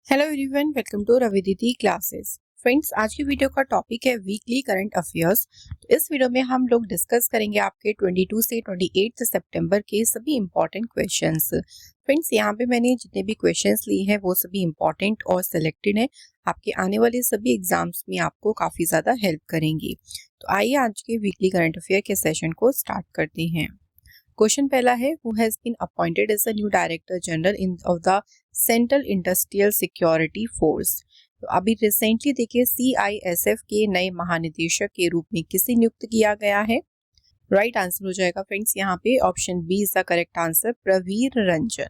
Hello everyone, welcome to रविदिति classes. Friends, आज की वीडियो का टॉपिक है वीकली करंट अफेयर्स। तो इस वीडियो में हम लोग डिस्कस करेंगे आपके 22 से 28 सितंबर के सभी इंपॉर्टेंट क्वेश्चंस। फ्रेंड्स, यहाँ पे मैंने जितने भी क्वेश्चंस लिए हैं वो सभी इंपॉर्टेंट और सिलेक्टेड हैं। आपके आने वाले सभी एग्जाम्स में आपको काफ़ी ज़्यादा हेल्प करेंगी। तो आइए आज के वीकली करंट अफेयर के सेशन को स्टार्ट करते हैं। क्वेश्चन पहला है, who has been appointed as the new director general in of the central industrial security force. तो अभी रिसेंटली देखिए CISF के नए महानिदेशक के रूप में किसे नियुक्त किया गया है। राइट आंसर हो जाएगा फ्रेंड्स यहाँ पे option B is the correct answer, Praveer Ranjan.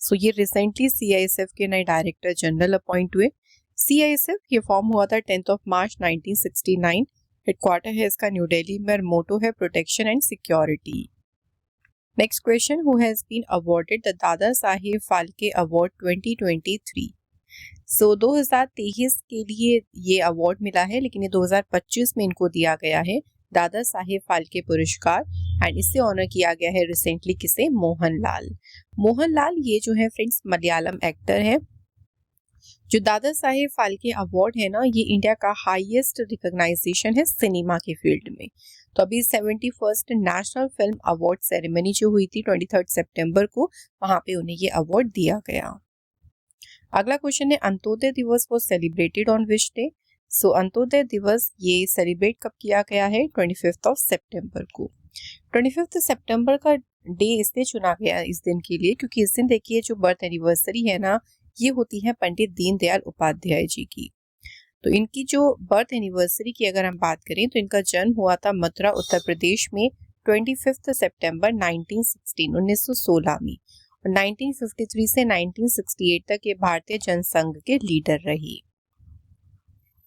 So ये रिसेंटली CISF के नए डायरेक्टर जनरल अपॉइंट हुए। CISF ये फॉर्म हुआ था 10 मार्च 1969। हेडक्वार्टर है इसका न्यू दिल्ली में और मोटो है protection and security. Next question, who has been awarded the Dada Saheb Phalke award 2023। सो 2023 के लिए ये अवार्ड मिला है, लेकिन ये 2025 में इनको दिया गया है दादा साहेब फाल्के पुरस्कार। एंड इससे ऑनर किया गया है रिसेंटली किसे, मोहनलाल। मोहनलाल ये जो है फ्रेंड्स मलयालम एक्टर है। जो दादा साहेब फाल्के अवार्ड है ना, ये इंडिया का हाईएस्ट रिकॉग्नाइजेशन है सिनेमा के फील्ड में। तो अभी 71st national film award ceremony जो हुई थी 23 सितंबर को, वहां पे उन्हें ये अवार्ड दिया गया। अगला क्वेश्चन है, अंत्योदय दिवस वो सेलिब्रेटेड ऑन विच डे। सो अंत्योदय दिवस ये सेलिब्रेट कब किया गया है, 25 सितंबर को। 25 सितंबर का डे इसलिए चुना गया इस दिन के लिए क्योंकि इस दिन देखिए जो बर्थ एनिवर्सरी है ना, ये होती है पंडित दीनदयाल उपाध्याय जी की। तो इनकी जो बर्थ एनिवर्सरी की अगर हम बात करें तो इनका जन्म हुआ था मथुरा उत्तर प्रदेश में 25 सितंबर 1916 में। और 1953 से 1968 तक ये भारतीय जनसंघ के लीडर रही।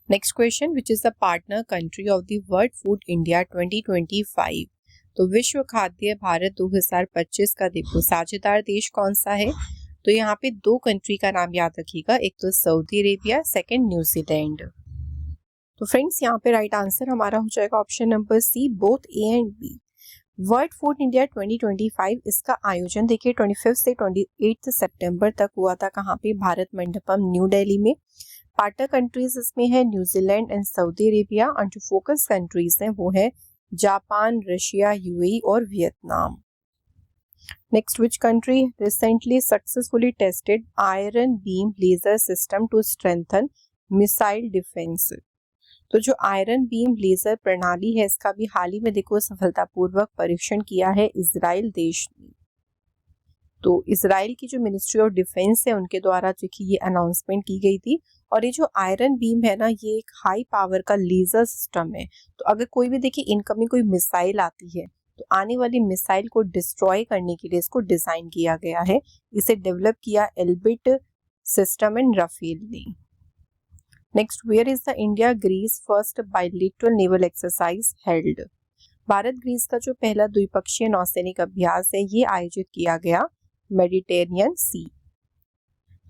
Next question, which is the partner country of the world food India 2025। तो विश्व खाद्य भारत 2025 का देखो साझेदार देश कौन सा है। तो यहाँ पे दो कंट्री का नाम याद रखिएगा, एक तो सऊदी अरेबिया, सेकंड न्यूजीलैंड। तो फ्रेंड्स यहाँ पे राइट आंसर हमारा हो जाएगा option number C, both A and B. World food India 2025 इसका आयोजन देखिए 25 से 28 सितंबर तक हुआ था। कहाँ पे, भारत मंडपम न्यू दिल्ली में। पार्टनर कंट्रीज इसमें है न्यूजीलैंड एंड सऊदी अरेबिया, और जो फोकस कंट्रीज हैं वो है जापान, रशिया, UAE और Vietnam. Next, which country recently successfully tested iron beam laser system to strengthen missile defense? तो जो आयरन बीम लेजर प्रणाली है इसका भी हाल ही में देखो सफलतापूर्वक परीक्षण किया है इजराइल देश ने। तो इजराइल की जो मिनिस्ट्री ऑफ डिफेंस है उनके द्वारा जो कि ये अनाउंसमेंट की गई थी। और ये जो आयरन बीम है ना, ये एक हाई पावर का लेजर सिस्टम है। तो अगर कोई भी देखिए इनकमिंग कोई मिसाइल आती है तो आने वाली मिसाइल को डिस्ट्रॉय करने के लिए इसको डिजाइन किया गया है। इसे डेवलप किया एल्बिट सिस्टम एंड राफेल ने। Next, where is the India Greece first bilateral naval exercise held. Bharat Greece का जो पहला द्विपक्षीय नौसैनिक अभ्यास है ये आयोजित किया गया मेडिटेरियन सी।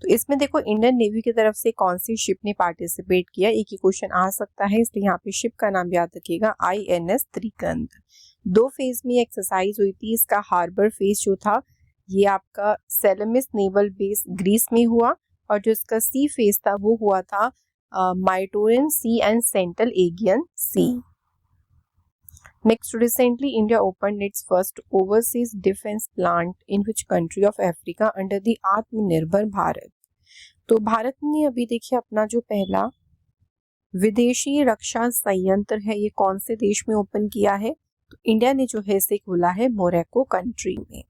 तो इसमें देखो इंडियन नेवी की तरफ से कौन सी शिप ने पार्टिसिपेट किया, एक ही क्वेश्चन आ सकता है, इसलिए यहाँ पे शिप का नाम याद रखिएगा, INS त्रिकंद। 2 फेज में एक्सरसाइज हुई थी। इसका हार्बर फेज जो था ये आपका सेलेमिस नेवल बेस ग्रीस में हुआ, और जो इसका सी फेज था वो हुआ था Myrtoan sea and central Aegean sea. Next, recently India opened its first overseas defense plant in which country of Africa under the आत्मनिर्भर भारत। तो भारत ने अभी देखिए अपना जो पहला विदेशी रक्षा संयंत्र है ये कौन से देश में ओपन किया है। तो इंडिया ने जो है इसे खोला है मोरक्को कंट्री में।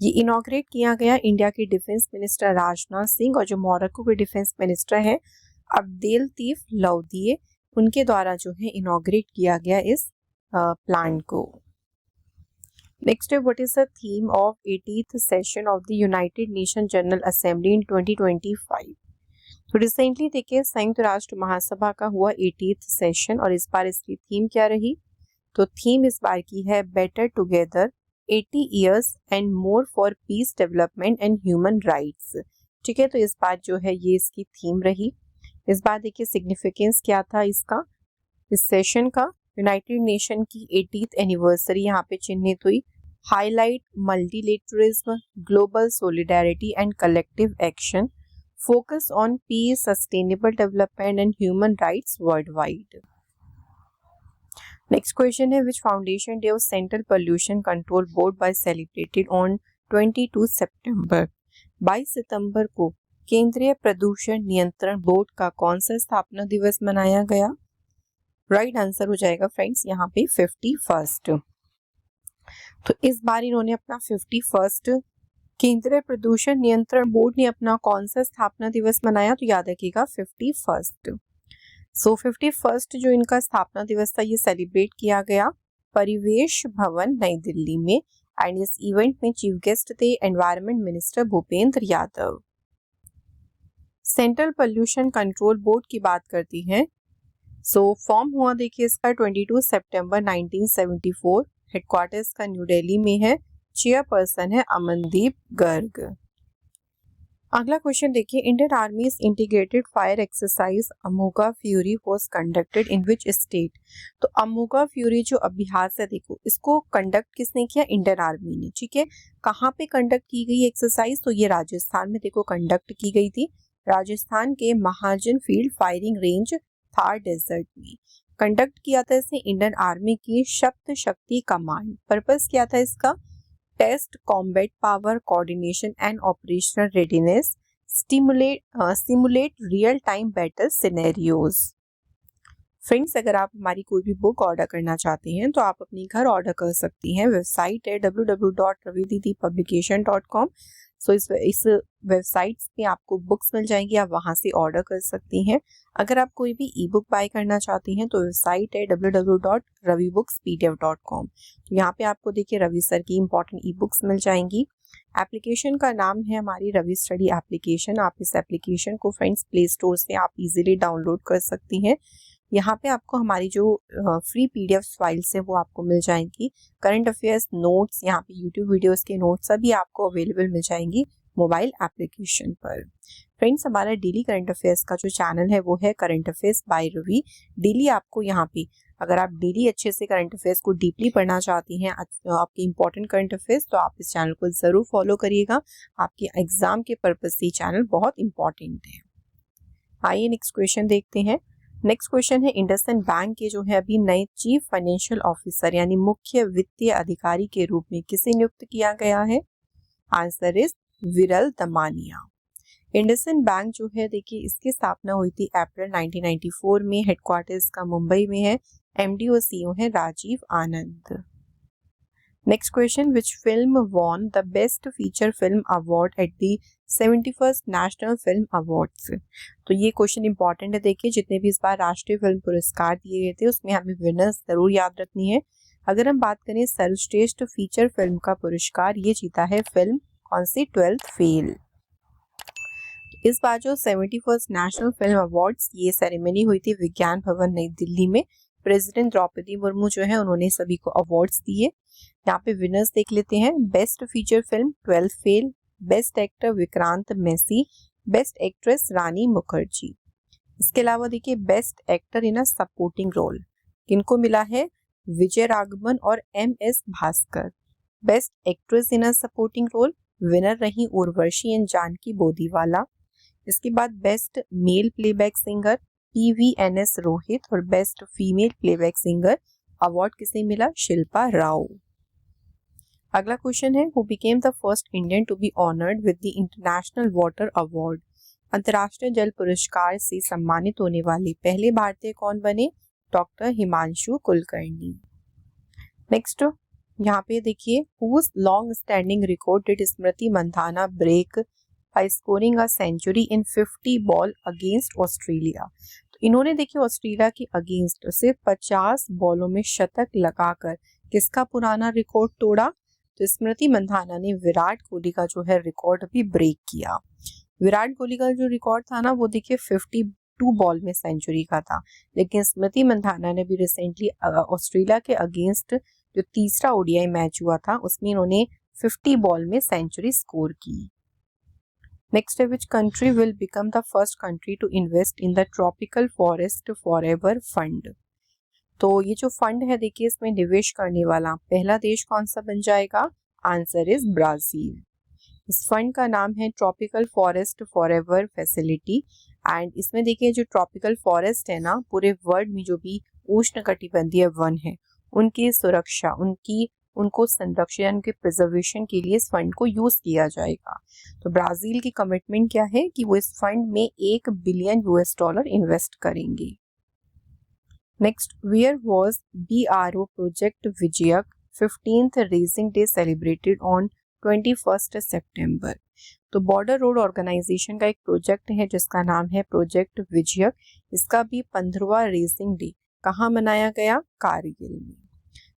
ये इनॉग्रेट किया गया इंडिया के डिफेंस मिनिस्टर राजनाथ सिंह और जो मोरक्को के डिफेंस मिनिस्टर है अब्देलतीफ लौदिये, उनके द्वारा जो है इनॉग्रेट किया गया इस प्लांट को। नेक्स्ट है, what is the theme of 80th session of the United nation general assembly in 2025। तो रिसेंटली देखिए संयुक्त राष्ट्र महासभा का हुआ 80th सेशन, और इस बार इसकी थीम क्या रही। तो थीम इस बार की है better together 80 years and more for piece development and human rights. ठीक है, तो इस बार जो है ये इसकी थीम रही। इस बार देखिए सिग्निफिकेंस क्या था इसका, इस सेशन का। यूनाइटेड नेशन की 80th एनिवर्सरी यहाँ पे चिन्हित हुई। Highlight multilateralism, global solidarity and collective action focus on peace, sustainable development and human rights world wide. Next question है which foundation day of central pollution control board by celebrated on 22 सितंबर। 22 सितंबर को केंद्रीय प्रदूषण नियंत्रण बोर्ड का कौन सा स्थापना दिवस मनाया गया? राइट आंसर हो जाएगा फ्रेंड्स यहाँ पे 51st। तो इस बार इन्होंने अपना 51st केंद्रीय प्रदूषण नियंत्रण बोर्ड ने अपना कौन सा स्थापना दिवस मनाया? तो याद रखिएगा 51st। सो 51st जो इनका स्थापना दिवस था ये सेलिब्रेट किया गया परिवेश भवन नई दिल्ली में एंड इस इवेंट में चीफ गेस्ट थे environment minister Bhupendra Yadav. Central pollution control board की बात करती हैं। सो फॉर्म हुआ देखिए इसका 22 सितंबर 1974, हेडक्वार्टर्स का न्यू दिल्ली में है, चेयरपर्सन है अमनदीप गर्ग। अगला क्वेश्चन देखिए Indian army integrated fire exercise Amogha fury was conducted in which state. तो अमोगा फ्यूरी जो अभ्यास है देखो इसको कंडक्ट किसने किया? इंडियन आर्मी ने। ठीक है, कहाँ पे कंडक्ट की गई एक्सरसाइज? तो ये राजस्थान में देखो कंडक्ट की गई थी, राजस्थान के Mahajan field firing range Thar desert में कंडक्ट किया था इसने इंडियन आर्मी की सप्त शक्ति कमांड। पर्पस क्या था इसका? Test combat power, coordination and operational readiness, simulate real time battle scenarios. Friends अगर आप हमारी कोई भी बुक ऑर्डर करना चाहते हैं तो आप अपनी घर ऑर्डर कर सकती हैं। वेबसाइट है www.ravididipublication.com। सो इस वेबसाइट पे आपको बुक्स मिल जाएंगी, आप वहां से ऑर्डर कर सकती हैं। अगर आप कोई भी ई बुक बाय करना चाहती हैं तो वेबसाइट है www.ravibookspdf.com। तो यहाँ पे आपको देखिए रवि सर की इंपॉर्टेंट ई बुक्स मिल जाएंगी। एप्लीकेशन का नाम है हमारी रवि स्टडी एप्लीकेशन। आप इस एप्लीकेशन को फ्रेंड्स प्ले स्टोर से आप इजीली डाउनलोड कर सकती हैं। यहाँ पे आपको हमारी जो फ्री पीडीएफ फाइल्स है वो आपको मिल जाएंगी। करंट अफेयर्स नोट्स, यहाँ पे यूट्यूब वीडियोस के नोट्स सभी आपको अवेलेबल मिल जाएंगी मोबाइल एप्लीकेशन पर। फ्रेंड्स हमारा डेली करंट अफेयर्स का जो चैनल है वो है current affairs by Ravi. Daily आपको यहाँ पे अगर आप डेली अच्छे से करंट अफेयर्स को डीपली पढ़ना चाहती हैं, आपके इंपॉर्टेंट करंट अफेयर्स, तो आप इस चैनल को जरूर फॉलो करिएगा। आपके एग्जाम के पर्पज से चैनल बहुत इंपॉर्टेंट है। आइए नेक्स्ट क्वेश्चन देखते हैं। नेक्स्ट क्वेश्चन है इंडसइंड बैंक के जो है अभी नए चीफ फाइनेंशियल ऑफिसर यानी मुख्य वित्तीय अधिकारी के रूप में किसे नियुक्त किया गया है? आंसर इज विरल दमानिया। इंडसइंड बैंक जो है देखिए इसकी स्थापना हुई थी अप्रैल 1994 में, हेडक्वार्टर्स का मुंबई में है, एमडी और सीईओ है Rajeev Anand. Next question which film won the best feature film award at the 71st national film awards. तो ये क्वेश्चन इंपॉर्टेंट है, देखिए जितने भी इस बार राष्ट्रीय फिल्म पुरस्कार दिए गए थे उसमें हमें विनर्स जरूर याद रखनी है। अगर हम बात करें सर्वश्रेष्ठ फीचर फिल्म का पुरस्कार ये जीता है फिल्म कौन सी? 12th fail. इस बार जो 71st नेशनल फिल्म अवार्ड्स ये सेरेमनी हुई थी विज्ञान भवन नई दिल्ली में। प्रेसिडेंट द्रौपदी मुर्मू जो है उन्होंने सभी को अवार्ड्स दिए। यहाँ पे विनर्स देख लेते हैं। Best feature film 12th fail, best actor Vikrant Massey, best actress Rani Mukherjee. इसके अलावा देखिए best actor in a supporting role किनको मिला है? विजय राघवन और MS Bhaskar. Best actress in a supporting role winner रही उर्वशी एंड जानकी बोदीवाला। इसके बाद best male playback singer PVNS Rohit और best female playback singer award किसे मिला? शिल्पा राव। अगला क्वेश्चन है who became the first Indian to be honoured with the international water award. अंतर्राष्ट्रीय जल पुरस्कार से सम्मानित होने वाले पहले भारतीय कौन बने? डॉक्टर हिमांशु कुलकर्णी। नेक्स्ट यहाँ पे देखिए whose long standing record did Smriti Mandhana break by scoring a century in 50 ball against Australia. तो इन्होंने देखिए ऑस्ट्रेलिया के अगेंस्ट सिर्फ 50 बॉलों में शतक लगाकर किसका पुराना रिकॉर्ड तोड़ा? तो स्मृति मंधाना ने विराट कोहली का जो है रिकॉर्ड अभी ब्रेक किया। विराट कोहली का जो रिकॉर्ड था ना वो देखिए 52 बॉल में सेंचुरी का था, लेकिन स्मृति मंधाना ने भी रिसेंटली ऑस्ट्रेलिया के अगेंस्ट जो तीसरा ODI मैच हुआ था उसमें इन्होंने 50 बॉल में सेंचुरी स्कोर की। नेक्स्ट है which country will become the first country to invest in the tropical forest forever fund. तो ये जो फंड है देखिए इसमें निवेश करने वाला पहला देश कौन सा बन जाएगा? Answer is Brazil. इस फंड का नाम है tropical forest forever facility. And इसमें देखिए जो ट्रॉपिकल फॉरेस्ट है ना, पूरे वर्ल्ड में जो भी उष्णकटिबंधीय वन है उनकी सुरक्षा, उनको संरक्षण, उनके प्रिजर्वेशन के लिए इस फंड को यूज किया जाएगा। तो ब्राजील की कमिटमेंट क्या है कि वो इस फंड में $1 बिलियन इन्वेस्ट करेंगे। Next, where was BRO project Vijayak 15th raising day celebrated on 21 September. तो बॉर्डर रोड ऑर्गेनाइजेशन का एक प्रोजेक्ट है जिसका नाम है प्रोजेक्ट विजयक। इसका भी 15वां रेजिंग डे कहाँ मनाया गया? कारगिल में।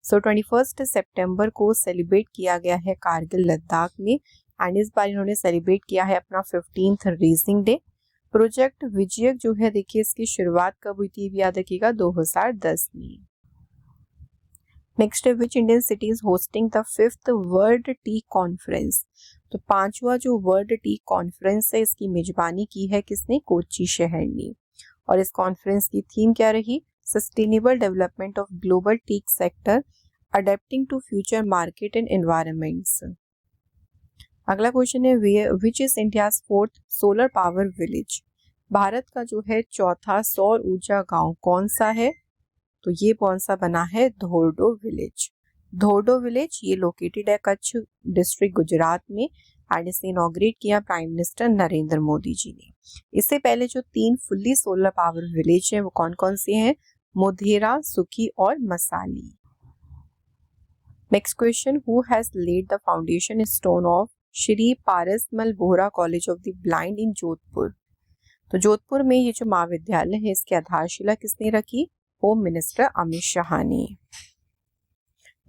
सो 21 सितंबर को सेलिब्रेट किया गया है कारगिल लद्दाख में। एंड इस बार इन्होंने सेलिब्रेट किया है अपना 15th रेजिंग डे। प्रोजेक्ट विजयक जो है देखिए इसकी शुरुआत कब हुई थी याद रखिएगा, 2010 में। नेक्स्ट है which Indian city is hosting the 5th world T conference. तो 5वां जो वर्ल्ड टी कॉन्फ्रेंस है इसकी मेजबानी की है किसने? कोच्चि शहर ने। और इस कॉन्फ्रेंस की थीम क्या रही? Sustainable development of global tea sector adapting to future market and environments. अगला क्वेश्चन है which is India's 4th solar power village. Bharat का जो है चौथा सौर ऊर्जा गांव कौन सा है? तो ये कौन सा बना है? धोर्डो विलेज। धोर्डो विलेज ये लोकेटेड है कच्छ डिस्ट्रिक्ट गुजरात में। एंड इसे इनॉग्रेट किया प्राइम मिनिस्टर नरेंद्र मोदी जी ने। इससे पहले जो 3 फुल्ली सोलर पावर विलेज हैं वो कौन कौन से हैं? मोधेरा, सुखी और Masali. Next question, who has laid the foundation stone of Shri Parasmal Bohra college of the blind in Jodhpur. तो जोधपुर में ये जो महाविद्यालय है इसकी आधारशिला किसने रखी? होम मिनिस्टर अमित शाह ने।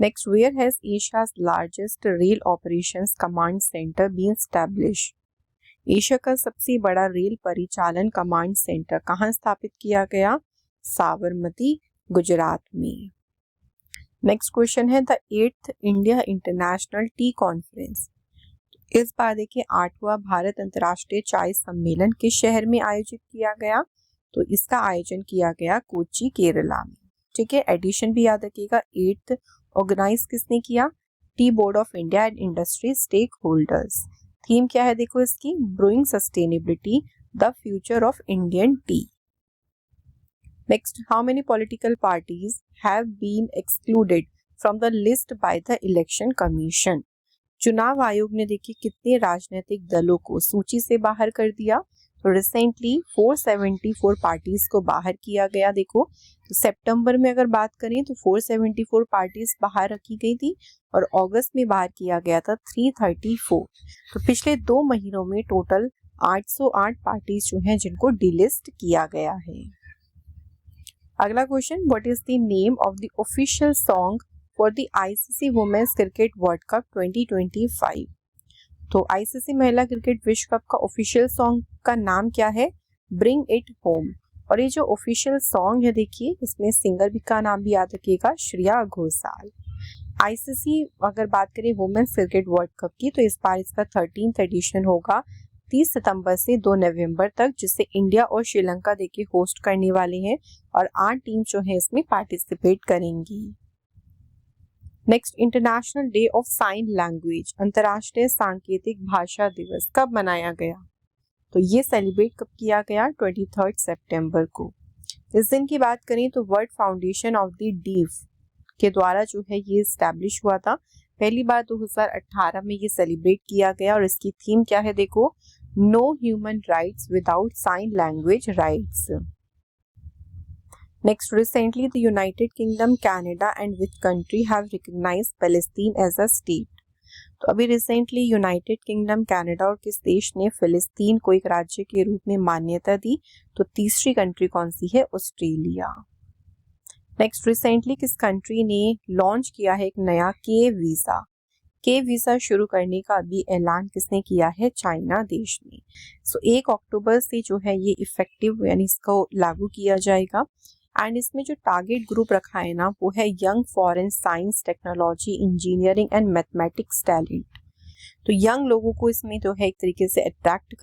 Next, where has Asia's largest rail operations command centre been established. Asia का सबसे बड़ा रेल परिचालन कमांड सेंटर कहाँ स्थापित किया गया? साबरमती, गुजरात में। नेक्स्ट क्वेश्चन है the 8th India international T conference. इस बार देखिए 8वां भारत अंतर्राष्ट्रीय चाय सम्मेलन किस शहर में आयोजित किया गया? तो इसका आयोजन किया गया कोच्चि, केरला में। ठीक है, एडिशन भी याद रखिएगा। 8th ऑर्गेनाइज किसने किया? Tea board of India and industry stakeholders. Theme क्या है देखो इसकी? Brewing sustainability the future of Indian tea. Next, how many political parties have been excluded from the list by the election commission. चुनाव आयोग ने देखिए कितने राजनीतिक दलों को सूची से बाहर कर दिया? तो रिसेंटली 474 पार्टीज को बाहर किया गया। देखो तो सितंबर में अगर बात करें तो 474 पार्टीज बाहर रखी गई थी और अगस्त में बाहर किया गया था 334। तो पिछले 2 महीनों में टोटल 808 पार्टीज जो हैं जिनको डिलिस्ट किया गया है। अगला question, what is the name of the official song for the ICC women's cricket world cup 2025। तो ICC महिला क्रिकेट विश्व कप का ऑफिशियल सॉन्ग का नाम क्या है? Bring it home. और ये जो ऑफिशियल सॉन्ग है देखिए इसमें सिंगर भी का नाम भी याद रखिएगा, श्रेया घोषाल। ICC अगर बात करें वुमेन्स क्रिकेट वर्ल्ड कप की तो इस बार इसका 13th एडिशन होगा 30 सितंबर से 2 नवंबर तक, जिसे इंडिया और श्रीलंका देखिए होस्ट करने वाले हैं और 8 टीम जो है इसमें पार्टिसिपेट करेंगी। Next, international day of sine language, अंतर्राष्ट्रीय सांकेतिक भाषा दिवस कब मनाया गया? तो ये सेलिब्रेट कब किया गया? 23 सितंबर को। इस दिन की बात करें तो world foundation of the deaf के द्वारा जो है ये एस्टैब्लिश हुआ था। पहली बार 2018 में ये सेलिब्रेट किया गया और इसकी थीम क्या है देखो? No human rights without sign language rights. Next, recently the United Kingdom, Canada and which country have recognized Palestine as a state? तो अभी रिसेंटली यूनाइटेड किंगडम, कनाडा और किस देश ने फिलिस्तीन को एक राज्य के रूप में मान्यता दी? तो तीसरी कंट्री कौन सी है? ऑस्ट्रेलिया। नेक्स्ट, रिसेंटली किस कंट्री ने लॉन्च किया है एक नया के वीजा? के वीजा शुरू करने का अभी ऐलान किसने किया है? चाइना देश ने। सो 1 अक्टूबर से जो है ये इफेक्टिव यानी इसको लागू किया जाएगा। एंड इसमें जो टारगेट ग्रुप रखा है ना वो है young foreign science, technology, engineering and mathematics talent. तो यंग लोगों को इसमें जो है एक तरीके से अट्रैक्ट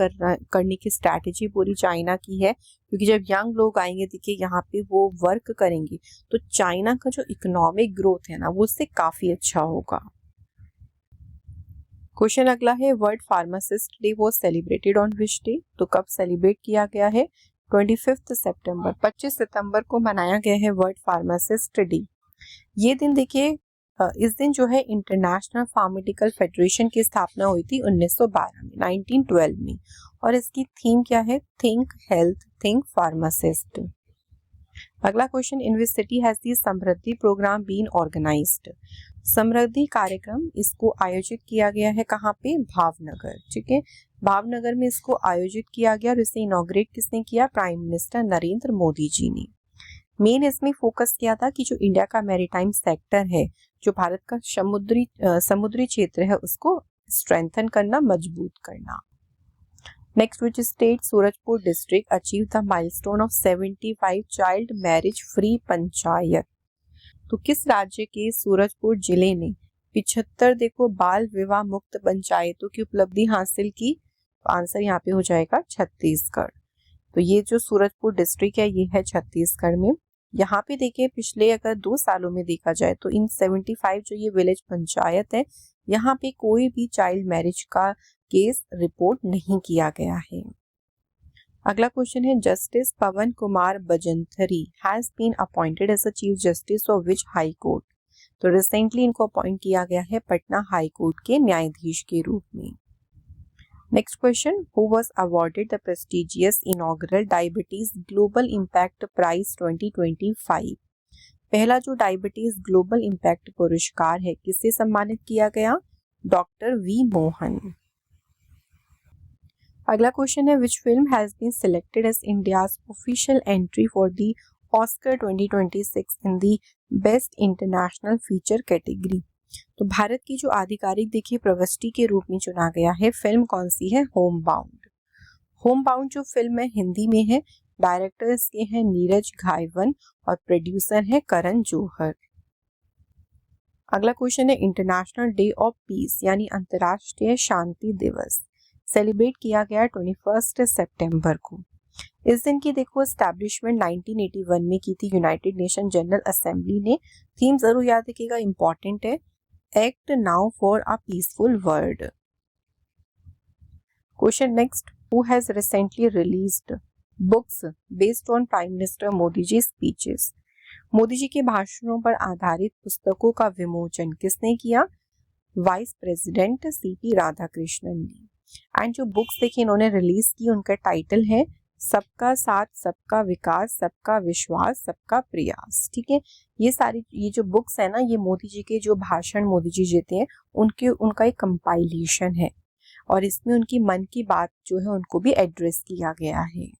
करने की स्ट्रैटेजी पूरी चाइना की है, क्योंकि जब यंग लोग आएंगे देखिए यहाँ पे वो वर्क करेंगे तो चाइना का जो इकोनॉमिक ग्रोथ है ना वो उससे काफी अच्छा होगा। क्वेश्चन अगला है world pharmacist day was celebrated on which day? तो कब सेलिब्रेट किया गया है? 25 सितंबर, 25 सितंबर को मनाया गया है वर्ल्ड फार्मासिस्ट डे। ये दिन देखिए, इस दिन जो है इंटरनेशनल फार्मास्यूटिकल फेडरेशन की स्थापना हुई थी 1912 में, 1912 में, और इसकी थीम क्या है? Think health, think pharmacist. अगला question, in which city has the Samriddhi programme been organised? Samriddhi कार्यक्रम इसको आयोजित किया गया है कहाँ पे? भावनगर। ठीक है, भावनगर में इसको आयोजित किया गया और इसे इनॉग्रेट किसने किया? प्राइम मिनिस्टर नरेंद्र मोदी जी ने। मेन इसमें फोकस किया था कि जो इंडिया का मैरीटाइम सेक्टर है, जो भारत का समुद्री क्षेत्र है, उसको स्ट्रेंथन करना, मजबूत करना। Next, which state Surajpur district achieve the milestone of 75 child marriage free panchayat? तो किस राज्य के सूरजपुर जिले ने 75 देखो बाल विवाह मुक्त पंचायतों की उपलब्धि हासिल की? तो आंसर यहाँ पे हो जाएगा छत्तीसगढ़। तो ये जो सूरजपुर डिस्ट्रिक्ट है ये है छत्तीसगढ़ में। यहाँ पे देखिए पिछले अगर 2 सालों में देखा जाए तो इन 75 जो ये विलेज पंचायत है, यहाँ पे कोई भी चाइल्ड मैरिज का केस रिपोर्ट नहीं किया गया है। अगला क्वेश्चन है justice Pavan Kumar Bajanthri has been appointed as a chief justice of which high court? तो रिसेंटली इनको अपॉइंट किया गया है पटना हाई कोर्ट के न्यायाधीश के रूप में। Next question, who was awarded the prestigious inaugural diabetes global impact prize 2025? पहला जो डायबिटीज ग्लोबल इम्पैक्ट पुरस्कार है किससे सम्मानित किया गया? Doctor V Mohan. अगला क्वेश्चन है which film has been selected as India's official entry for the Oscar 2026 in the best international feature category? तो भारत की जो आधिकारिक देखिए प्रविष्टि के रूप में चुना गया है, फिल्म कौन सी है? Home bound. होम बाउंड जो फिल्म है हिंदी में है, डायरेक्टर्स के हैं नीरज घायवन और प्रोड्यूसर है करण जौहर। अगला क्वेश्चन है इंटरनेशनल डे ऑफ पीस यानी अंतर्राष्ट्रीय शांति दिवस सेलिब्रेट किया गया 21 सितंबर को। इस दिन की देखो एस्टैब्लिशमेंट 1981 में की थी यूनाइटेड नेशन जनरल असेंबली ने। थीम जरूर याद रखिएगा, इंपॉर्टेंट है, act now for a peaceful world. Question next, who has recently released books based on prime minister Modi ji speeches? Modi ji के भाषणों पर आधारित पुस्तकों का विमोचन किसने किया? वाइस प्रेसिडेंट सीपी राधाकृष्णन ने। एंड जो बुक्स देखिए इन्होंने रिलीज की उनका टाइटल है सबका साथ सबका विकास सबका विश्वास सबका प्रयास। ठीक है, ये जो बुक्स है ना, ये मोदी जी के जो भाषण मोदी जी देते हैं उनका एक कंपाइलेशन है और इसमें उनकी मन की बात जो है उनको भी एड्रेस किया गया है।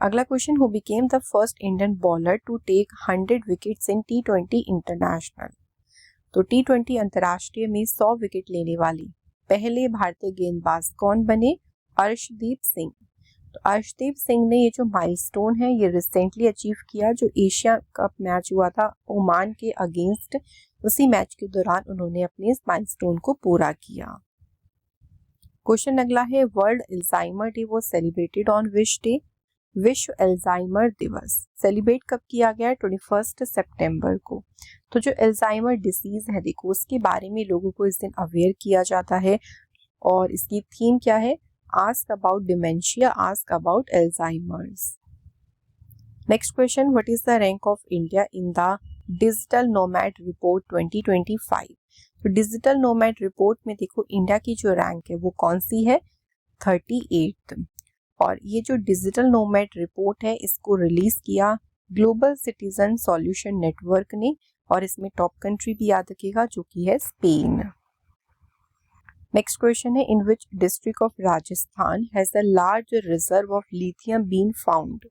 अगला question, who became the first Indian bowler to take 100 wickets in T20 international? तो T20 अंतर्राष्ट्रीय में 100 विकेट लेने वाली पहले भारतीय गेंदबाज कौन बने? अर्शदीप सिंह। तो अर्शदीप सिंह ने ये जो माइलस्टोन है ये रिसेंटली अचीव किया, जो एशिया कप मैच हुआ था ओमान के अगेंस्ट, उसी मैच के दौरान उन्होंने अपने इस माइलस्टोन को पूरा किया। क्वेश्चन अगला है world Alzheimer day was celebrated on which day? विश्व अल्जाइमर दिवस सेलिब्रेट कब किया गया? 21 सितंबर को। तो जो अल्जाइमर डिसीज है देखो उसके बारे में लोगों को इस दिन अवेयर किया जाता है और इसकी थीम क्या है? Ask about dementia, ask about Alzheimer's. Next question, what is the rank of India in the digital nomad report 2025? तो डिजिटल नोमैड रिपोर्ट में देखो इंडिया की जो रैंक है वो कौन सी है? 38th। और ये जो डिजिटल नोमैड रिपोर्ट है इसको रिलीज किया ग्लोबल सिटीजन सॉल्यूशन नेटवर्क ने और इसमें टॉप कंट्री भी याद रखिएगा जो कि है स्पेन। नेक्स्ट क्वेश्चन है in which district of Rajasthan has the large reserve of lithium been found?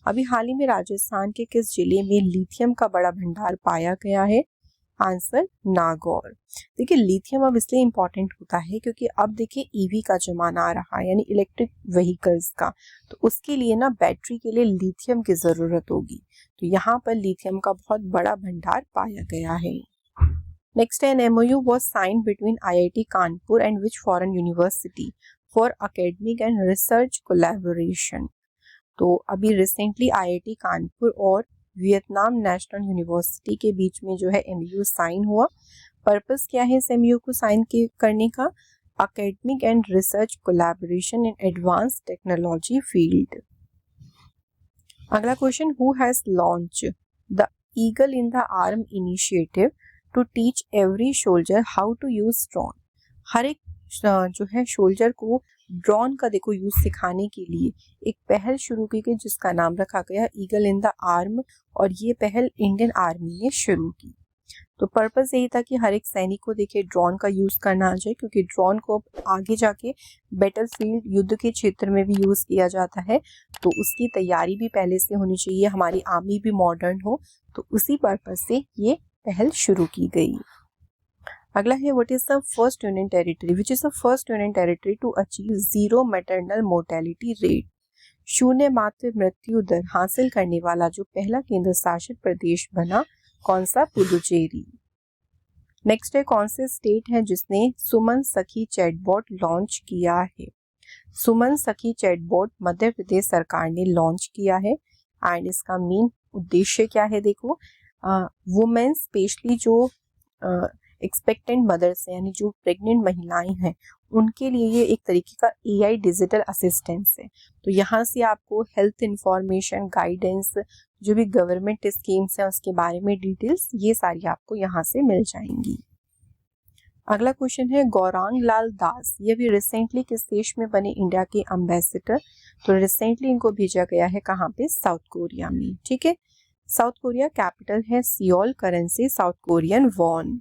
अभी हाल ही में राजस्थान के किस जिले में लिथियम का बड़ा भंडार पाया गया है? आंसर नागौर। देखिए लिथियम अब इसलिए इंपॉर्टेंट होता है क्योंकि अब देखिए ईवी का जमाना आ रहा है यानी इलेक्ट्रिक व्हीकल्स का, तो उसके लिए ना बैटरी के लिए लिथियम की जरूरत होगी, तो यहाँ पर लिथियम का बहुत बड़ा भंडार पाया गया है। नेक्स्ट है MOU was signed between IIT Kanpur and which foreign university for academic and research collaboration? तो अभी रिसेंटली IIT कानपुर और वियतनाम नेशनल यूनिवर्सिटी के बीच में जो है MOU साइन हुआ पर्पस क्या है इस MOU को साइन करने का? Academic and research collaboration in advance technology field. अगला question, who has launch the eagle in the arm initiative to teach every soldier how to use drone. हर एक जो है सोल्जर को ड्रोन का देखो यूज सिखाने के लिए एक पहल शुरू की गई जिसका नाम रखा गया ईगल इन द आर्म, और ये पहल इंडियन आर्मी ने शुरू की। तो पर्पस यही था कि हर एक सैनिक को देखिए ड्रोन का यूज करना आ जाए, क्योंकि ड्रोन को अब आगे जाके बैटलफील्ड युद्ध के क्षेत्र में भी यूज किया जाता है, तो उसकी तैयारी भी पहले से होनी चाहिए, हमारी आर्मी भी मॉडर्न हो, तो उसी पर्पस से ये पहल शुरू की गई। अगला है, what is the first union territory which is the first union territory to achieve zero maternal mortality rate. शून्य मातृ मृत्यु दर हासिल करने वाला जो पहला केंद्र शासित प्रदेश बना, कौन सा? पुडुचेरी। नेक्स्ट है, कौन से स्टेट है जिसने सुमन सखी चैटबॉट लॉन्च किया है? सुमन सखी चैटबॉट मध्य प्रदेश सरकार ने लॉन्च किया है, एंड इसका मेन उद्देश्य क्या है? देखो, वुमेन स्पेशली जो एक्सपेक्टेंट मदर्स हैं, यानी जो प्रेग्नेंट महिलाएं हैं, उनके लिए ये एक तरीके का AI डिजिटल असिस्टेंस है। तो यहाँ से आपको हेल्थ इंफॉर्मेशन, गाइडेंस, जो भी गवर्नमेंट स्कीम्स हैं उसके बारे में डिटेल्स, ये सारी आपको यहाँ से मिल जाएंगी। अगला क्वेश्चन है, गौरांग लाल दास ये भी रिसेंटली किस देश में बने इंडिया के एम्बेसडर? तो रिसेंटली इनको भेजा गया है कहाँ पे? साउथ कोरिया में। ठीक है, साउथ कोरिया कैपिटल है Seoul, currency South Korean won.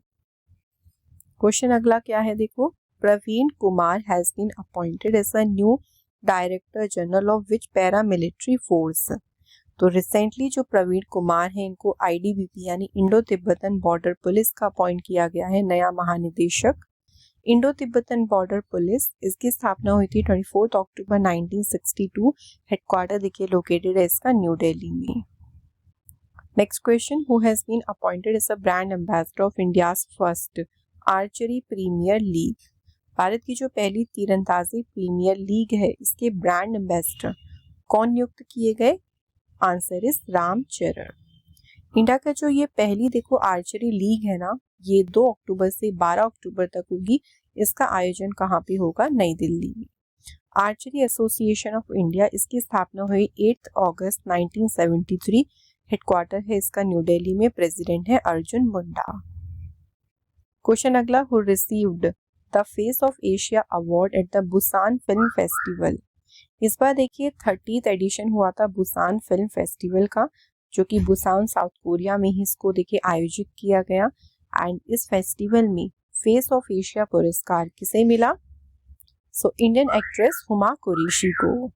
Question अगला क्या है? देखो, Praveen Kumar has been appointed as a new director general of which paramilitary force. तो रिसेंटली जो प्रवीण कुमार हैं इनको IDBP यानी इंडो तिब्बतन बॉर्डर पुलिस का अपॉइंट किया गया है नया महानिदेशक। इंडो तिब्बतन बॉर्डर पुलिस, इसकी स्थापना हुई थी 24 अक्टूबर 1962। हेडक्वार्टर देखिए लोकेटेड है इसका न्यू दिल्ली में। Next question, who has been appointed as a brand ambassador of India's first archery premier league. Bharat की जो पहली तीरंदाजी प्रीमियर लीग है, इसके ब्रांड एम्बेसडर कौन नियुक्त किए गए? Answer is Ramcharan. इंडिया का जो ये पहली देखो आर्चरी लीग है ना, ये 2 अक्टूबर से 12 अक्टूबर तक होगी। इसका आयोजन कहाँ पे होगा? नई दिल्ली में। आर्चरी एसोसिएशन ऑफ इंडिया, इसकी स्थापना हुई 8 अगस्त 1973। हेडक्वार्टर है इसका न्यू दिल्ली में। प्रेसिडेंट है अर्जुन मुंडा। क्वेश्चन अगला, who received the face of Asia award at the Busan film festival. इस बार देखिए 30th एडिशन हुआ था बुसान फिल्म फेस्टिवल का, जो कि बुसान साउथ कोरिया में ही इसको देखिए आयोजित किया गया। एंड इस फेस्टिवल में फेस ऑफ एशिया पुरस्कार किसे मिला? So Indian actress Huma Qureshi को।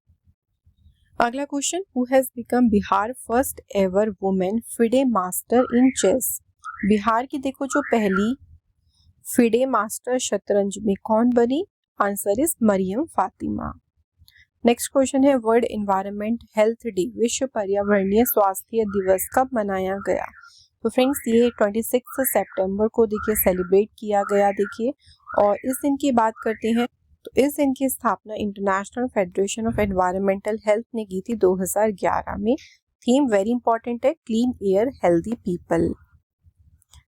अगला question, who has become Bihar first ever women FIDE master in chess. Bihar की देखो जो पहली फिडे मास्टर शतरंज में कौन बनी? Answer is Mariam Fatima. Next question है, वर्ल्ड एनवायरनमेंट हेल्थ डे, विश्व पर्यावरणीय स्वास्थ्य दिवस कब मनाया गया? तो फ्रेंड्स ये 26 सितंबर को देखिए सेलिब्रेट किया गया। देखिए, और इस दिन की बात करते हैं तो इस दिन की स्थापना international federation of environmental health ने की थी 2011 में। थीम वेरी इंपॉर्टेंट है, clean air healthy people.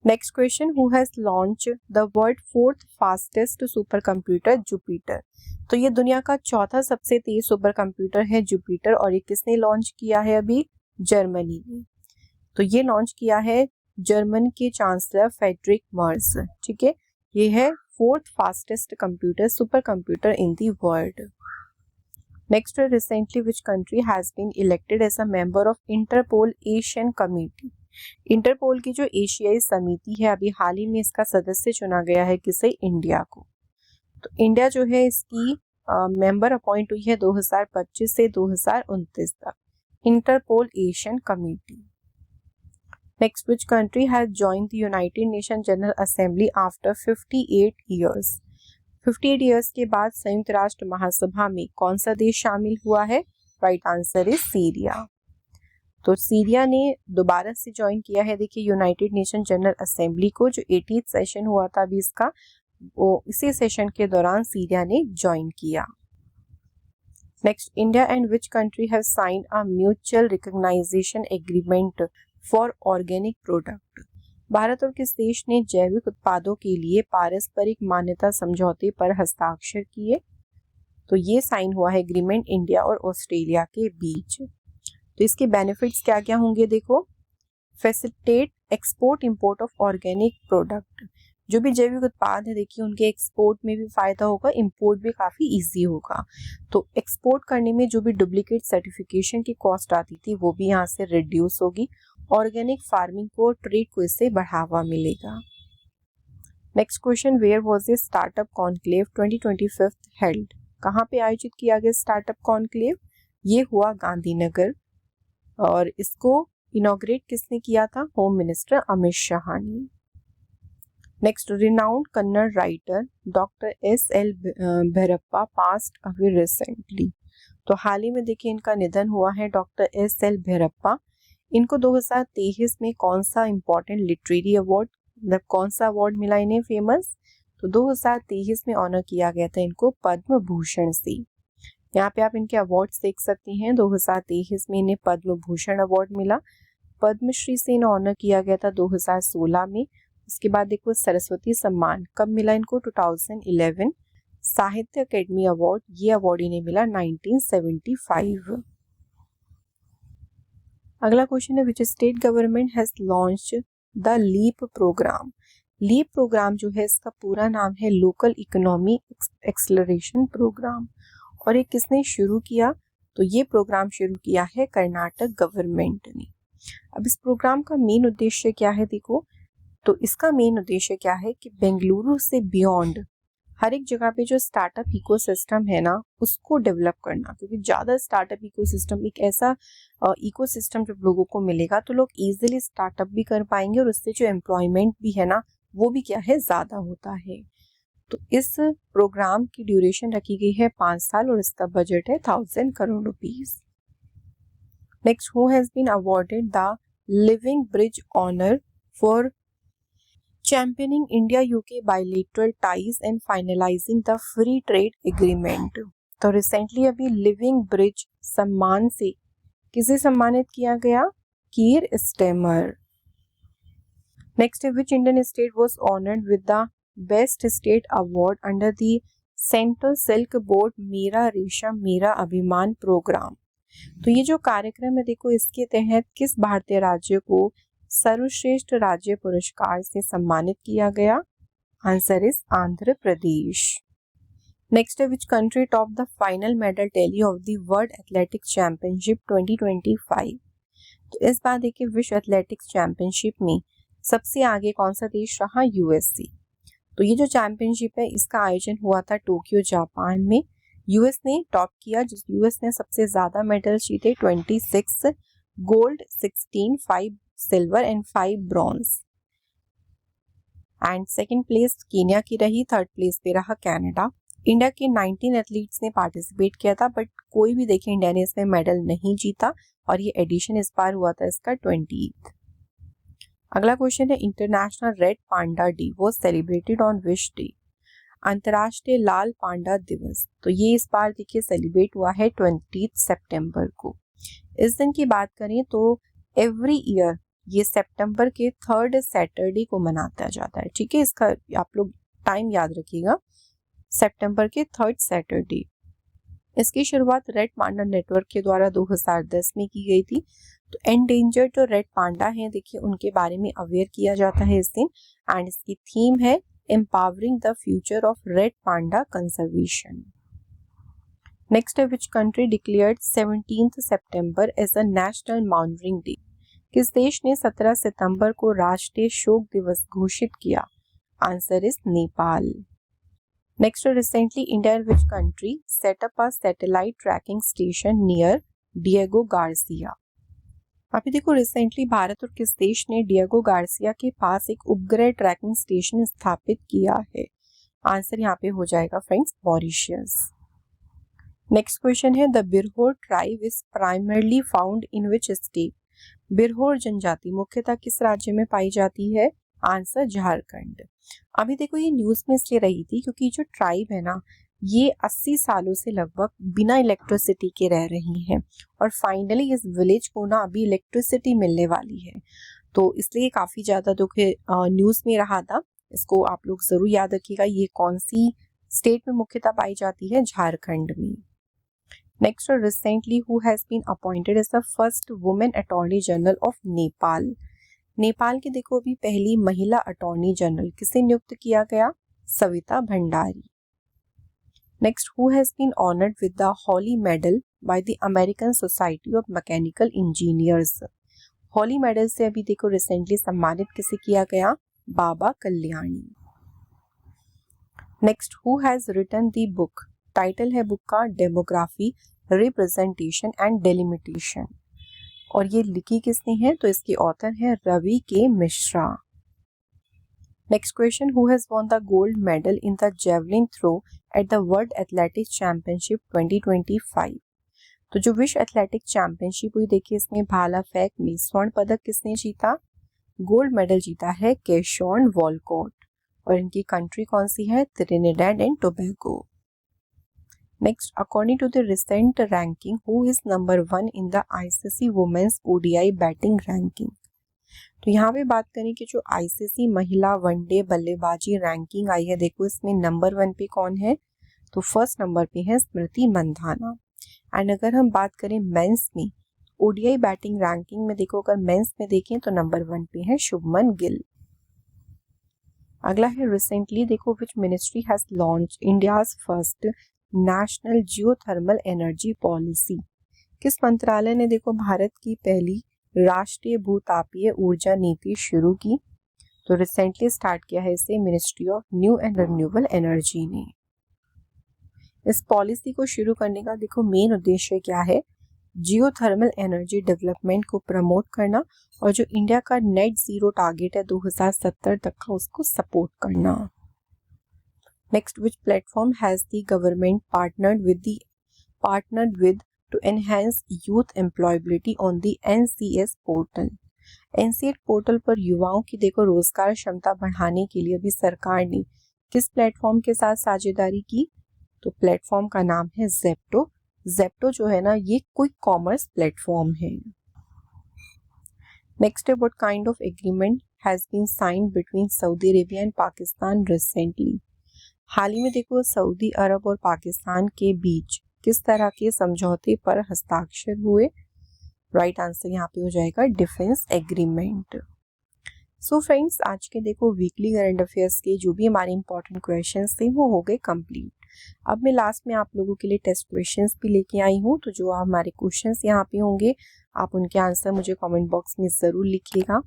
Next question, who has launch the world 4th fastest super computer Jupiter. तो ये दुनिया का चौथा सबसे तेज सुपर कंप्यूटर है जुपिटर, और ये किसने लॉन्च किया है? अभी जर्मनी में। तो ये लॉन्च किया है जर्मन के चांसलर फेडरिक मर्ज। ठीक है, ये है 4th fastest computer super computer in the world. Next, recently which country has been elected as a member of Interpol Asian committee. Interpol की जो एशियाई समिति है, अभी हाल ही में इसका सदस्य चुना गया है किसे? इंडिया को। तो इंडिया जो है इसकी मेंबर अपॉइंट हुई है 2025 से 2029 तक, Interpol Asian committee. Next, which country has joined the United nation general Assembly after 58 years. 58 years के बाद संयुक्त राष्ट्र महासभा में कौन सा देश शामिल हुआ है? Right answer is Syria. तो सीरिया ने दोबारा से ज्वाइन किया है देखिए यूनाइटेड नेशन जनरल असेंबली को। जो 80th सेशन हुआ था अभी इसका, वो इसी सेशन के दौरान सीरिया ने ज्वाइन किया। Next, India and which country have signed a mutual recognition agreement for organic product. Bharat और किस देश ने जैविक उत्पादों के लिए पारस्परिक मान्यता समझौते पर हस्ताक्षर किए? तो ये साइन हुआ है एग्रीमेंट इंडिया और ऑस्ट्रेलिया के बीच। तो इसके बेनिफिट्स क्या क्या होंगे देखो, facilitate export import of organic product, जो भी जैविक उत्पाद है देखिए उनके एक्सपोर्ट में भी फायदा होगा, इंपोर्ट भी काफी इजी होगा। तो एक्सपोर्ट करने में जो भी डुप्लीकेट सर्टिफिकेशन की कॉस्ट आती थी वो भी यहाँ से रिड्यूस होगी। ऑर्गेनिक फार्मिंग को, ट्रेड को इससे बढ़ावा मिलेगा। Next question, where was the startup conclave 2025 held? कहाँ पे आयोजित किया गया स्टार्टअप कॉन्क्लेव? ये हुआ गांधीनगर, और इसको इनॉग्रेट किसने किया था? होम मिनिस्टर अमित शाह ने। Next, renowned Kannada writer doctor S.L. Bhyrappa passed away recently. तो हाल ही में देखिए इनका निधन हुआ है, डॉक्टर S.L. भैरप्पा। इनको 2023 में कौन सा इंपॉर्टेंट लिटरेरी अवार्ड, मतलब कौन सा अवार्ड मिला इन्हें फेमस? तो 2023 में ऑनर किया गया था इनको पद्म भूषण से। यहाँ पे आप इनके अवार्ड्स देख सकती हैं। 2023 में इन्हें पद्म भूषण अवार्ड मिला। पद्मश्री से इन्हें ऑनर किया गया था 2016 में। उसके बाद देखो सरस्वती सम्मान कब मिला इनको? 2011। साहित्य अकेडमी अवार्ड, ये अवार्ड इन्हें मिला 1975। अगला क्वेश्चन है, which state government has launched the leap programme? Leap programme जो है इसका पूरा नाम है लोकल इकोनॉमी एक्सलरेशन प्रोग्राम, और ये किसने शुरू किया? तो ये प्रोग्राम शुरू किया है कर्नाटक गवर्नमेंट ने। अब इस प्रोग्राम का मेन उद्देश्य क्या है देखो, तो इसका मेन उद्देश्य क्या है कि बेंगलुरु से बियॉन्ड हर एक जगह पे जो स्टार्टअप इकोसिस्टम है ना उसको डेवलप करना, क्योंकि ज़्यादा स्टार्टअप इकोसिस्टम, एक ऐसा इकोसिस्टम जब लोगों को मिलेगा तो लोग इजीली स्टार्टअप भी कर पाएंगे, और उससे जो एम्प्लॉयमेंट भी है ना वो भी क्या है, ज़्यादा होता है। तो इस प्रोग्राम की ड्यूरेशन रखी गई है 5 साल, और इसका बजट है 1000 crore rupees. Next, who has been awarded the living bridge honour for championing India-UK bilateral ties and finalizing the free trade agreement? तो रिसेंटली अभी लिविंग ब्रिज सम्मान से किसे सम्मानित किया गया? Keir Starmer. Next, which Indian state was honoured with the best state award under the central silk board Mera Resham मेरा अभिमान प्रोग्राम? तो ये जो कार्यक्रम है देखो इसके तहत किस भारतीय राज्य को सर्वश्रेष्ठ राज्य पुरस्कार से सम्मानित किया गया? Answer is Andhra Pradesh. Next है, which country top the final medal tally of the world athletics championship 2025? तो इस बार देखिए विश्व एथलेटिक्स चैंपियनशिप में सबसे आगे कौन सा देश रहा? यूएसए। तो ये जो चैंपियनशिप है इसका आयोजन हुआ था टोक्यो जापान में। यूएस ने टॉप किया, जिस यूएस ने सबसे ज्यादा मेडल जीते 26 gold, 16 5 silver and 5 bronze. And second place Kenya की रही, थर्ड प्लेस पे रहा कनाडा। इंडिया के 19 एथलीट्स ने पार्टिसिपेट किया था, बट कोई भी देखिए इंडिया ने इसमें मेडल नहीं जीता, और ये एडिशन इस बार हुआ था इसका 20th। अगला क्वेश्चन है, international red panda day was celebrated on which day? अंतर्राष्ट्रीय लाल पांडा दिवस, तो ये इस बार देखिए सेलिब्रेट हुआ है 20 सितंबर को। इस दिन की बात करें तो एवरी ईयर ये सितंबर के 3rd सैटरडे को मनाया जाता है। ठीक है, इसका आप लोग टाइम याद रखिएगा, सितंबर के 3rd सैटरडे। इसकी शुरुआत रेड पांडा नेटवर्क के द्वारा 2010 में की गई थी। तो एंडेंजर्ड जो रेड पांडा हैं देखिए उनके बारे में अवेयर किया जाता है इस दिन, एंड इसकी थीम है empowering the future of red panda conservation. Next है, which country declared 17 September as a national mountaineering day? किस देश ने 17 सितंबर को राष्ट्रीय शोक दिवस घोषित किया? Answer is Nepal. Next, recently India which country set up a satellite trekking station near Diego Garcia? अभी देखो रिसेंटली भारत और किस देश ने डिएगो गार्सिया के पास एक उपग्रह ट्रैकिंग स्टेशन स्थापित किया है? आंसर यहाँ पे हो जाएगा फ्रेंड्स मॉरिशियस। नेक्स्ट क्वेश्चन है, the Birhor tribe is primarily found in which state? Birhor जनजाति मुख्यतः किस राज्य में पाई जाती है? आंसर झारखंड। अभी देखो ये न्यूज में इसलिए रही थी क्योंकि जो ट्राइब है ना ये 80 सालों से लगभग बिना इलेक्ट्रिसिटी के रह रही हैं, और फाइनली इस विलेज को ना अभी इलेक्ट्रिसिटी मिलने वाली है। तो इसलिए काफ़ी ज़्यादा न्यूज़ में रहा था। इसको आप लोग ज़रूर याद रखिएगा। ये कौन सी स्टेट में मुख्यतः पाई जाती है? झारखंड में। Next, recently who has been appointed as the first women attorney general of Nepal. Nepal की देखो अभी पहली महिला अटॉर्नी जनरल किसे नियुक्त किया गया? Savita Bhandari. Next, who has been honoured with the Holley medal by the American society of mechanical engineers. Holley medal से अभी देखो रिसेंटली सम्मानित किसे किया गया? Baba Kalyani. Next, who has written the book. Title है बुक का डेमोग्राफी, रिप्रेजेंटेशन एंड डेलिमिटेशन। और ये लिखी किसने है? तो इसके ऑथर है Ravi K Mishra. Next question, who has won the gold medal in the javelin throw at the world athletics championship 2025। तो जो विश्व एथलेटिक चैंपियनशिप हुई, देखिए इसमें भाला फेंक में स्वर्ण पदक किसने जीता? गोल्ड मेडल जीता है केशॉन वॉलकॉट। और इनकी कंट्री कौन सी है? Trinidad and Tobago. Next, according to the recent ranking, who is number 1 in the ICC women's ODI batting ranking. तो यहाँ पे बात करें कि जो आईसीसी महिला वनडे बल्लेबाजी रैंकिंग आई है, देखो इसमें नंबर 1 पे कौन है? तो फर्स्ट नंबर पे है स्मृति मंधाना। एंड अगर हम बात करें मेंस में ओडीआई बैटिंग रैंकिंग में, देखो अगर मेंस में देखें तो नंबर 1 पे है शुभमन गिल। अगला है रिसेंटली देखो which ministry has launch India's first national geothermal energy policy. किस मंत्रालय ने देखो भारत की पहली राष्ट्रीय भूतापीय ऊर्जा नीति शुरू की? तो रिसेंटली स्टार्ट किया है इसे ministry of new and renewable energy ने। इस पॉलिसी को शुरू करने का देखो मेन उद्देश्य क्या है? जियोथर्मल एनर्जी डेवलपमेंट को प्रमोट करना और जो इंडिया का नेट जीरो टारगेट है 2070 तक का, उसको सपोर्ट करना। Next, which platform has the government partnered with two enhance youth employability on the NCS portal. NCS portal पर युवाओं की देखो रोजगार क्षमता बढ़ाने के लिए अभी सरकार ने किस प्लेटफॉर्म के साथ साझेदारी की? तो प्लेटफॉर्म का नाम है जेप्टो। जेप्टो जो है ना, ये क्विक कॉमर्स प्लेटफॉर्म है। Next, what kind of agreement has been signed between Saudi Arabia and Pakistan recently. हाल ही में देखो सऊदी अरब और पाकिस्तान के बीच किस तरह के समझौते पर हस्ताक्षर हुए? राइट आंसर यहाँ पे हो जाएगा डिफेंस एग्रीमेंट। सो फ्रेंड्स, आज के देखो वीकली करंट अफेयर्स के जो भी हमारे इंपॉर्टेंट क्वेश्चंस थे वो हो गए कंप्लीट। अब मैं लास्ट में आप लोगों के लिए टेस्ट क्वेश्चंस भी लेके आई हूँ, तो जो हमारे क्वेश्चंस यहाँ पे होंगे आप उनके आंसर मुझे कमेंट बॉक्स में ज़रूर लिखिएगा।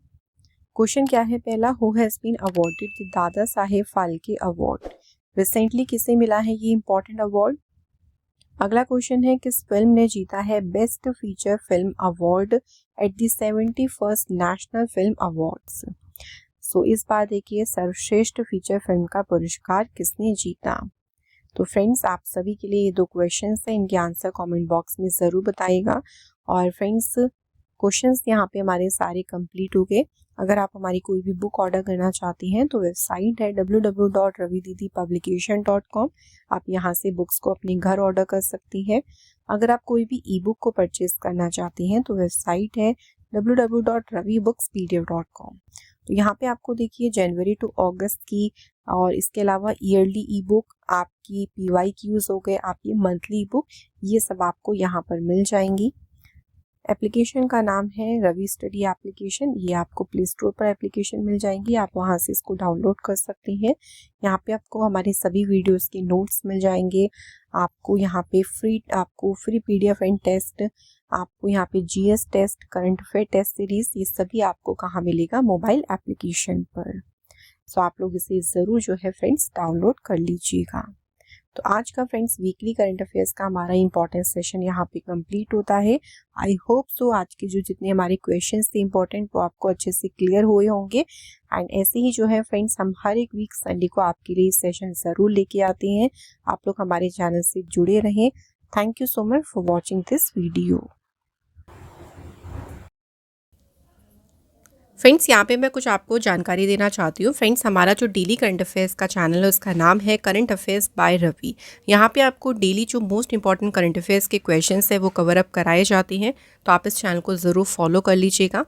क्वेश्चन क्या है पहला, who has been awarded the Dada Saheb Phalke award. Recently किसे मिला है ये इंपॉर्टेंट अवार्ड? अगला क्वेश्चन है, किस फिल्म ने जीता है best feature film award at the 71st national film awards. So इस बार देखिए सर्वश्रेष्ठ फीचर फिल्म का पुरस्कार किसने जीता? तो फ्रेंड्स, आप सभी के लिए ये 2 क्वेश्चंस हैं, इनके आंसर कमेंट बॉक्स में ज़रूर बताइएगा। और फ्रेंड्स, क्वेश्चंस यहाँ पे हमारे सारे कंप्लीट हो गए। अगर आप हमारी कोई भी बुक ऑर्डर करना चाहते हैं तो वेबसाइट है www.ravididipublication.com। आप यहाँ से बुक्स को अपने घर ऑर्डर कर सकती हैं। अगर आप कोई भी ई बुक को परचेज करना चाहती हैं तो वेबसाइट है www.ravibookspdf.com। तो यहाँ पे आपको देखिए जनवरी टू अगस्त की और इसके अलावा ईयरली ई बुक, आपकी PYQs हो गए, आपकी मंथली बुक, ये सब आपको यहाँ पर मिल जाएंगी। एप्लीकेशन का नाम है रवि स्टडी एप्लीकेशन। ये आपको प्ले स्टोर पर एप्लीकेशन मिल जाएंगी, आप वहाँ से इसको डाउनलोड कर सकते हैं। यहाँ पे आपको हमारे सभी वीडियोस के नोट्स मिल जाएंगे। आपको यहाँ पे फ्री PDF एंड टेस्ट, आपको यहाँ पे GS test, current affair test series, ये सभी आपको कहाँ मिलेगा? मोबाइल एप्लीकेशन पर। सो आप लोग इसे ज़रूर जो है फ्रेंड्स डाउनलोड कर लीजिएगा। तो आज का फ्रेंड्स वीकली करंट अफेयर्स का हमारा इंपॉर्टेंट सेशन यहाँ पे कंप्लीट होता है। आई होप सो आज के जो जितने हमारे क्वेश्चंस थे इंपॉर्टेंट वो आपको अच्छे से क्लियर हुए होंगे। एंड ऐसे ही जो है फ्रेंड्स हम हर एक वीक संडे को आपके लिए सेशन ज़रूर लेके आते हैं। आप लोग हमारे चैनल से जुड़े रहें। Thank you so much for watching this video. Friends यहाँ पे मैं कुछ आपको जानकारी देना चाहती हूँ। फ्रेंड्स हमारा जो डेली करंट अफेयर्स का चैनल है उसका नाम है करंट अफेयर्स बाय रवि। यहाँ पे आपको डेली जो मोस्ट इंपॉर्टेंट करंट अफेयर्स के क्वेश्चंस है वो कवर अप कराए जाते हैं, तो आप इस चैनल को ज़रूर फॉलो कर लीजिएगा।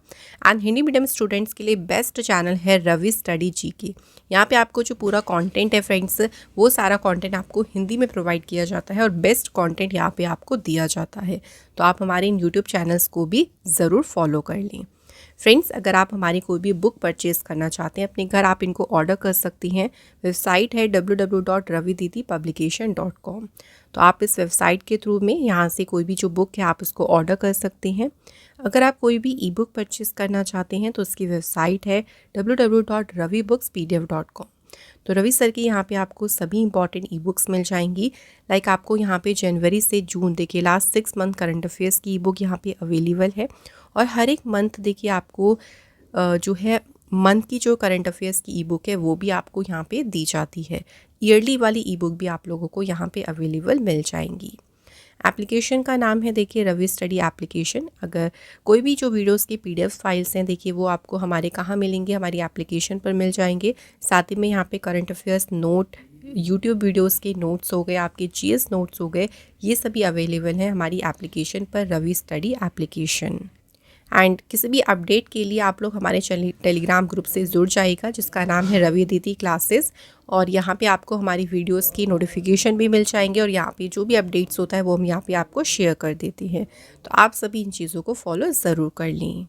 एंड हिंदी मीडियम स्टूडेंट्स के लिए बेस्ट चैनल है रवि स्टडी जीके। यहाँ पे आपको जो पूरा कंटेंट है फ्रेंड्स, वो सारा कंटेंट आपको हिंदी में प्रोवाइड किया जाता है और बेस्ट कंटेंट यहाँ पे आपको दिया जाता है, तो आप हमारे इन यूट्यूब चैनल्स को भी ज़रूर फॉलो कर लें। फ्रेंड्स अगर आप हमारी कोई भी बुक परचेज़ करना चाहते हैं अपने घर, आप इनको ऑर्डर कर सकती हैं। वेबसाइट है www.ravididipublication.com। तो आप इस वेबसाइट के थ्रू में यहाँ से कोई भी जो बुक है आप उसको ऑर्डर कर सकते हैं। अगर आप कोई भी ई बुक परचेज़ करना चाहते हैं तो उसकी वेबसाइट है www.ravibookspdf.com। तो रवि सर की यहाँ पे आपको सभी इंपॉर्टेंट ई बुक्स मिल जाएंगी। लाइक आपको यहाँ पे जनवरी से जून देखिए लास्ट 6 मंथ करंट अफेयर्स की ई बुक यहाँ पे अवेलेबल है। और हर एक मंथ देखिए आपको जो है मंथ की जो करंट अफेयर्स की ई बुक है वो भी आपको यहाँ पे दी जाती है। ईयरली वाली ई बुक भी आप लोगों को यहाँ पे अवेलेबल मिल जाएंगी। एप्लीकेशन का नाम है देखिए रवि स्टडी एप्लीकेशन। अगर कोई भी जो वीडियोस की पीडीएफ फाइल्स हैं देखिए वो आपको हमारे कहाँ मिलेंगे, हमारी एप्लीकेशन पर मिल जाएंगे। साथ ही में यहाँ पे current affairs note, YouTube videos के नोट्स हो गए, आपके जीएस नोट्स हो गए, ये सभी अवेलेबल हैं हमारी एप्लीकेशन पर रवि स्टडी एप्लीकेशन। एंड किसी भी अपडेट के लिए आप लोग हमारे टेलीग्राम ग्रुप से जुड़ जाइएगा जिसका नाम है रवि दीदी क्लासेस। और यहाँ पे आपको हमारी वीडियोस की नोटिफिकेशन भी मिल जाएंगे और यहाँ पे जो भी अपडेट्स होता है वो हम यहाँ पे आपको शेयर कर देते हैं, तो आप सभी इन चीज़ों को फॉलो ज़रूर कर लें।